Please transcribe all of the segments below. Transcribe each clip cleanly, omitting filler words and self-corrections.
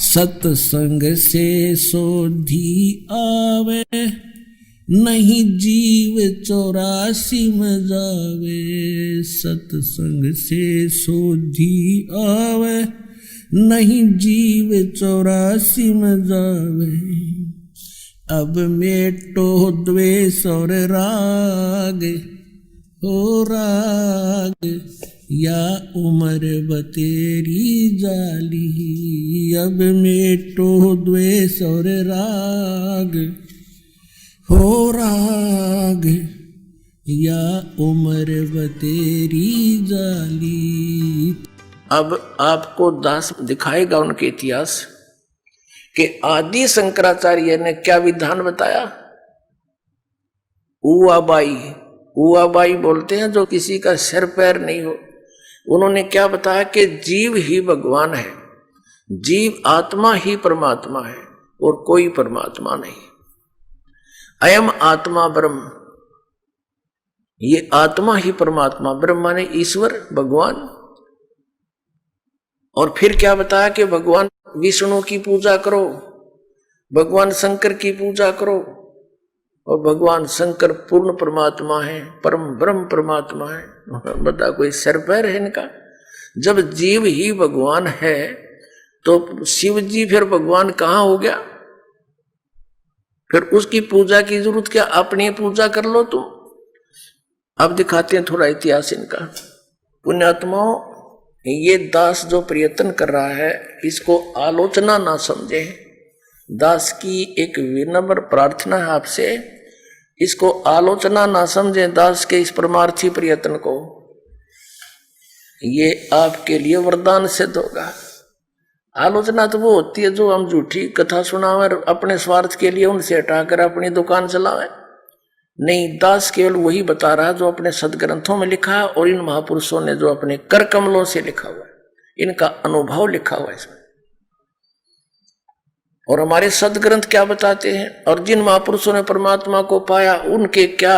सत्संग से सोधी आवे, नहीं जीव 84 में जावे। सत्संग से सोधी आवे, नहीं जीव 84 में जावे। अब मेटो द्वेष और राग, हो राग या उम्र बतेरी जाली। अब मेटो द्वेष और राग, हो राग या उम्र बतेरी जाली। अब आपको दास दिखाएगा उनके इतिहास कि आदि शंकराचार्य ने क्या विधान बताया। उआबाई, उआबाई बोलते हैं जो किसी का सिर पैर नहीं हो। उन्होंने क्या बताया कि जीव ही भगवान है, जीव आत्मा ही परमात्मा है और कोई परमात्मा नहीं। अयम आत्मा ब्रह्म, ये आत्मा ही परमात्मा, ब्रह्म माने ईश्वर भगवान। और फिर क्या बताया कि भगवान विष्णु की पूजा करो, भगवान शंकर की पूजा करो, और भगवान शंकर पूर्ण परमात्मा है, परम ब्रह्म परमात्मा है। बता कोई सिर पैर है इनका। जब जीव ही भगवान है तो शिव जी फिर भगवान कहां हो गया? फिर उसकी पूजा की जरूरत क्या, अपनी पूजा कर लो तुम। अब दिखाते हैं थोड़ा इतिहास इनका। पुण्यात्माओं, ये दास जो प्रयत्न कर रहा है इसको आलोचना ना समझे। दास की एक विनम्र प्रार्थना है आपसे, इसको आलोचना ना समझे दास के इस परमार्थी प्रयत्न को। ये आपके लिए वरदान सिद्ध होगा। आलोचना तो वो होती है जो हम झूठी कथा सुनावे और अपने स्वार्थ के लिए उनसे हटाकर अपनी दुकान चलावे। नहीं, दास केवल वही बता रहा जो अपने सदग्रंथों में लिखा है और इन महापुरुषों ने जो अपने कर कमलों से लिखा हुआ है, इनका अनुभव लिखा हुआ है इसमें। और हमारे सदग्रंथ क्या बताते हैं और जिन महापुरुषों ने परमात्मा को पाया उनके क्या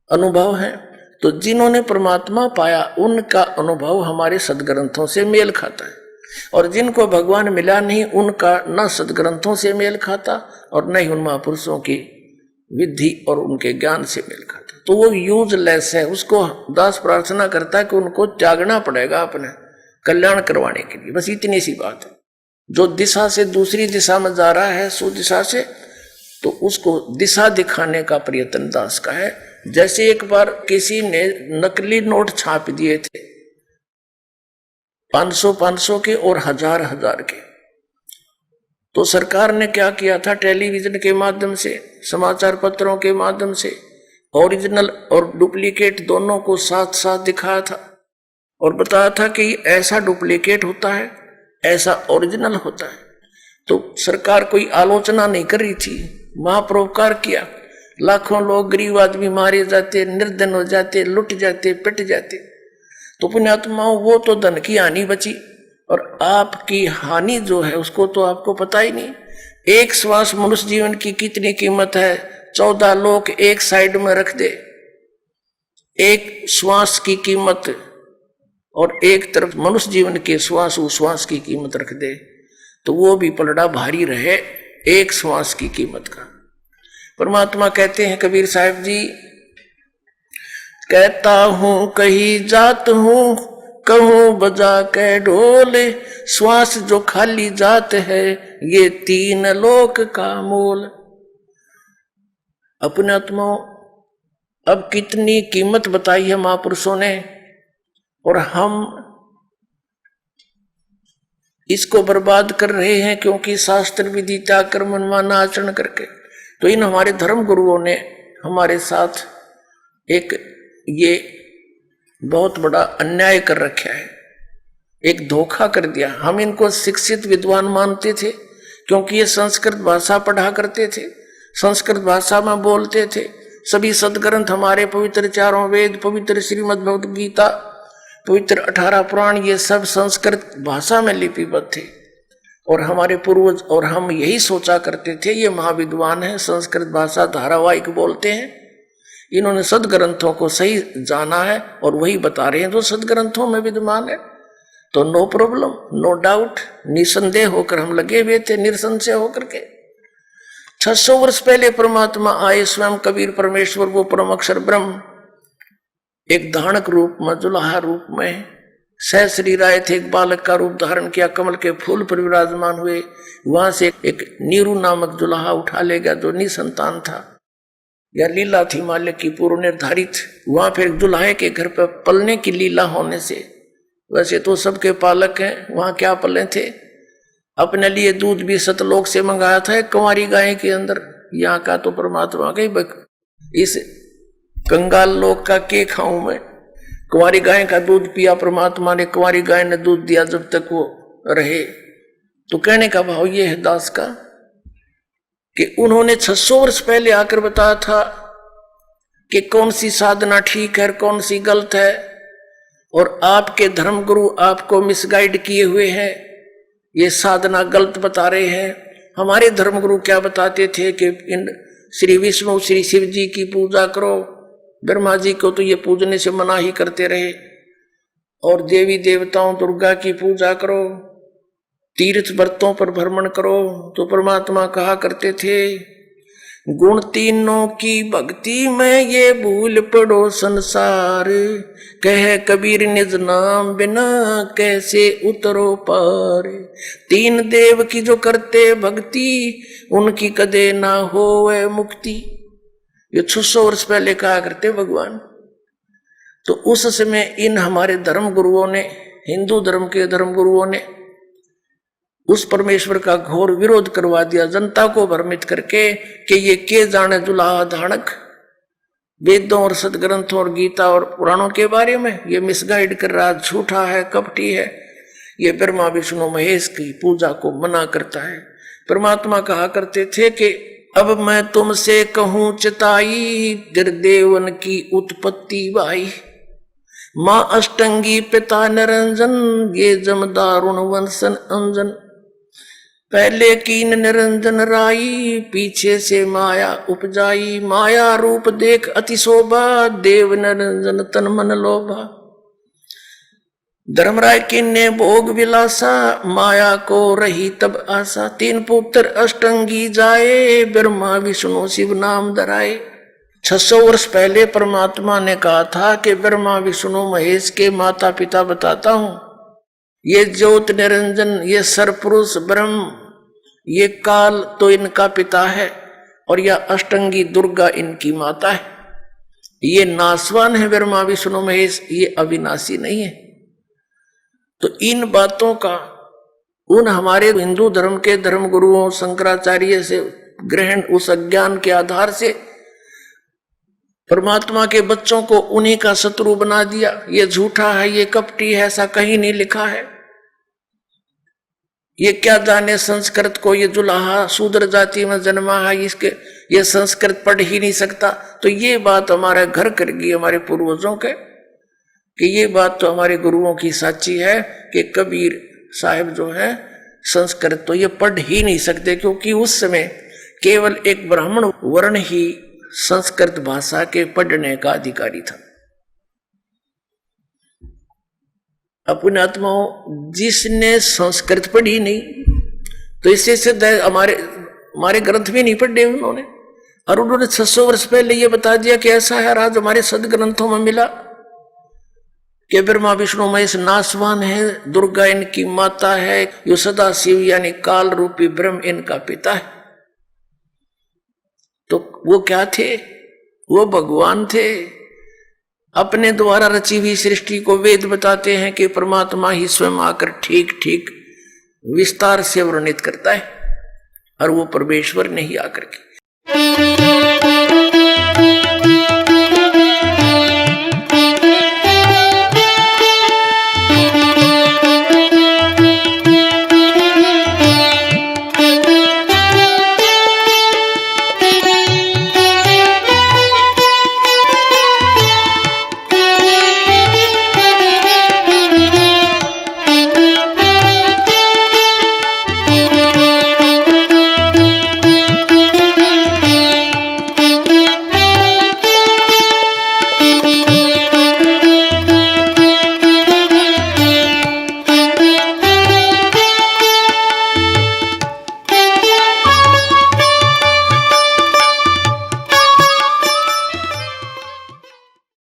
अनुभव है। तो जिन्होंने परमात्मा पाया उनका अनुभव हमारे सदग्रंथों से मेल खाता है, और जिनको भगवान मिला नहीं उनका न सदग्रंथों से मेल खाता और न ही उन महापुरुषों की विधि और उनके ज्ञान से मेल खाता। तो वो यूजलेस है। उसको दास प्रार्थना करता है कि उनको त्यागना पड़ेगा अपने कल्याण करवाने के लिए। बस इतनी सी बात है। जो दिशा से दूसरी दिशा में जा रहा है सुदिशा से, तो उसको दिशा दिखाने का प्रयत्न दास का है। जैसे एक बार किसी ने नकली नोट छाप दिए थे 500-500 के और 1000-1000 के। तो सरकार ने क्या किया था, टेलीविजन के माध्यम से, समाचार पत्रों के माध्यम से ओरिजिनल और डुप्लीकेट दोनों को साथ साथ दिखाया था और बताया था कि ऐसा डुप्लीकेट होता है, ऐसा ओरिजिनल होता है। तो सरकार कोई आलोचना नहीं कर रही थी, महापरोपकार किया। लाखों लोग, गरीब आदमी मारे जाते, निर्धन हो जाते, लुट जाते, पिट जाते। तो पुण्यात्माओं, वो तो धन की हानि बची और आपकी हानि जो है उसको तो आपको पता ही नहीं। एक श्वास मनुष्य जीवन की कितनी कीमत है, 14 लोग एक साइड में रख दे, एक श्वास की कीमत, और एक तरफ मनुष्य जीवन के श्वास उश्वास की कीमत रख दे, तो वो भी पलड़ा भारी रहे एक श्वास की कीमत का। परमात्मा कहते हैं कबीर साहब जी, कहता हूं कहीं जात हूं, कहूं बजा के ढोल, श्वास जो खाली जात है ये 3 लोक का मोल। अपने आत्माओं, अब कितनी कीमत बताई है महापुरुषों ने, और हम इसको बर्बाद कर रहे हैं क्योंकि शास्त्र विधि त्याग कर मनमाना आचरण करके। तो इन हमारे धर्म गुरुओं ने हमारे साथ एक ये बहुत बड़ा अन्याय कर रखा है, एक धोखा कर दिया। हम इनको शिक्षित विद्वान मानते थे क्योंकि ये संस्कृत भाषा पढ़ा करते थे, संस्कृत भाषा में बोलते थे। सभी सदग्रंथ हमारे पवित्र 4 वेद, पवित्र श्रीमद् भगवद गीता, पवित्र 18 पुराण, ये सब संस्कृत भाषा में लिपिबद्ध थे। और हमारे पूर्वज और हम यही सोचा करते थे ये महाविद्वान है, संस्कृत भाषा धारावाहिक बोलते हैं, इन्होंने सदग्रंथों को सही जाना है और वही बता रहे हैं जो सदग्रंथों में विद्यमान है। तो नो प्रॉब्लम, नो डाउट, निसंदेह होकर हम लगे हुए थे, निरसंशय होकर के। 600 वर्ष पहले परमात्मा आए, स्वयं कबीर परमेश्वर, वो परम अक्षर ब्रह्म, एक धानक रूप में, दुल्हा रूप में सह शरीर आए थे, एक बालक का रूप धारण किया, कमल के फूल पर विराजमान हुए। वहां से एक नीरू नामक दुल्हा उठा ले गया जो निसंतान था, या लीला थी माल्य की पूर्व निर्धारित। वहां फिर दुल्हे के घर पर पलने की लीला होने से, वैसे तो सबके पालक हैं, वहां क्या पले थे, अपने लिए दूध भी सतलोक से मंगाया था एक कुंवारी गाय के अंदर। यहाँ का तो परमात्मा के इस कंगाल लोक का के खाऊं मैं। कुंवारी गाय का दूध पिया परमात्मा ने, कुंवारी गाय ने दूध दिया जब तक वो रहे। तो कहने का भाव ये है दास का कि उन्होंने 600 वर्ष पहले आकर बताया था कि कौन सी साधना ठीक है, कौन सी गलत है, और आपके धर्मगुरु आपको मिसगाइड किए हुए हैं, ये साधना गलत बता रहे हैं। हमारे धर्मगुरु क्या बताते थे कि इन श्री विष्णु श्री शिव जी की पूजा करो, ब्रह्मा जी को तो ये पूजने से मना ही करते रहे, और देवी देवताओं दुर्गा की पूजा करो, तीर्थ व्रतों पर भ्रमण करो। तो परमात्मा कहा करते थे, गुण तीनों की भक्ति में ये भूल पड़ो संसार, कह कबीर निज नाम बिना कैसे उतरो पार। तीन देव की जो करते भक्ति, उनकी कदे ना होवे मुक्ति। ये 600 वर्ष पहले कहा करते भगवान। तो उस समय इन हमारे धर्म गुरुओं ने, हिंदू धर्म के धर्म गुरुओं ने उस परमेश्वर का घोर विरोध करवा दिया, जनता को भ्रमित करके कि ये के जाने दुल्हा धानक वेदों और सदग्रंथों और गीता और पुराणों के बारे में ये मिसगाइड कर रहा, झूठा है, कपटी है, ये ब्रह्मा विष्णु महेश की पूजा को मना करता है। परमात्मा कहा करते थे कि अब मैं तुमसे कहूं चिताई, गिरदेवन की उत्पत्ति बाई। मां अष्टंगी पिता निरंजन, ये जमदारुण वंशन अंजन। पहले कीन निरंजन राई, पीछे से माया उपजाई। माया रूप देख अति शोभा, देव निरंजन तन मन लोभा। धर्मराय किन्ने भोग विलासा, माया को रही तब आशा। तीन पुत्र अष्टंगी जाए, ब्रह्मा विष्णु शिव नाम धराए। 600 वर्ष पहले परमात्मा ने कहा था कि ब्रह्मा विष्णु महेश के माता पिता बताता हूं, ये ज्योत निरंजन, ये सरपुरुष ब्रह्म, ये काल तो इनका पिता है, और यह अष्टंगी दुर्गा इनकी माता है। ये नासवान है ब्रह्मा विष्णु महेश, ये अविनाशी नहीं है। तो इन बातों का उन हमारे हिंदू धर्म के धर्म गुरुओं शंकराचार्य से ग्रहण, उस अज्ञान के आधार से परमात्मा के बच्चों को उन्हीं का शत्रु बना दिया। ये झूठा है, ये कपटी है, ऐसा कहीं नहीं लिखा है। ये क्या जाने संस्कृत को, ये दुल्हा शूद्र जाति में जन्मा है, इसके ये संस्कृत पढ़ ही नहीं सकता। तो ये बात हमारा घर कर गई हमारे पूर्वजों के, कि ये बात तो हमारे गुरुओं की साची है कि कबीर साहब जो है संस्कृत तो ये पढ़ ही नहीं सकते, क्योंकि उस समय केवल एक ब्राह्मण वर्ण ही संस्कृत भाषा के पढ़ने का अधिकारी था। अपने आत्माओं, जिसने संस्कृत पढ़ी नहीं, तो इससे सिद्ध है हमारे ग्रंथ भी नहीं पढ़े उन्होंने, और उन्होंने 600 वर्ष पहले ये बता दिया कि ऐसा है। आज हमारे सदग्रंथों में मिला कि ब्रह्मा विष्णु महेश नासवान है, दुर्गा इनकी माता है, यो सदा शिव यानी काल रूपी ब्रह्म इनका पिता है। तो वो क्या थे? वो भगवान थे। अपने द्वारा रची हुई सृष्टि को वेद बताते हैं कि परमात्मा ही स्वयं आकर ठीक ठीक विस्तार से वर्णित करता है, और वो परमेश्वर नहीं आकर के।